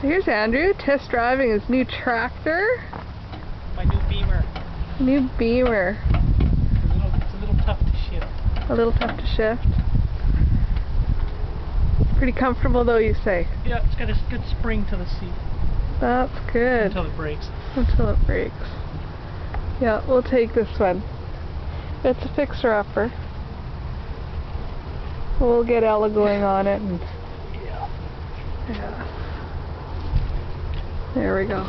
Here's Andrew test driving his new tractor. My new Beamer. New Beamer. It's a little tough to shift. A little tough to shift. Pretty comfortable though, you say? Yeah, it's got a good spring to the seat. That's good. Until it breaks. Until it breaks. Yeah, we'll take this one. It's a fixer-upper. We'll get Ella going on it. And Yeah. yeah. There we go.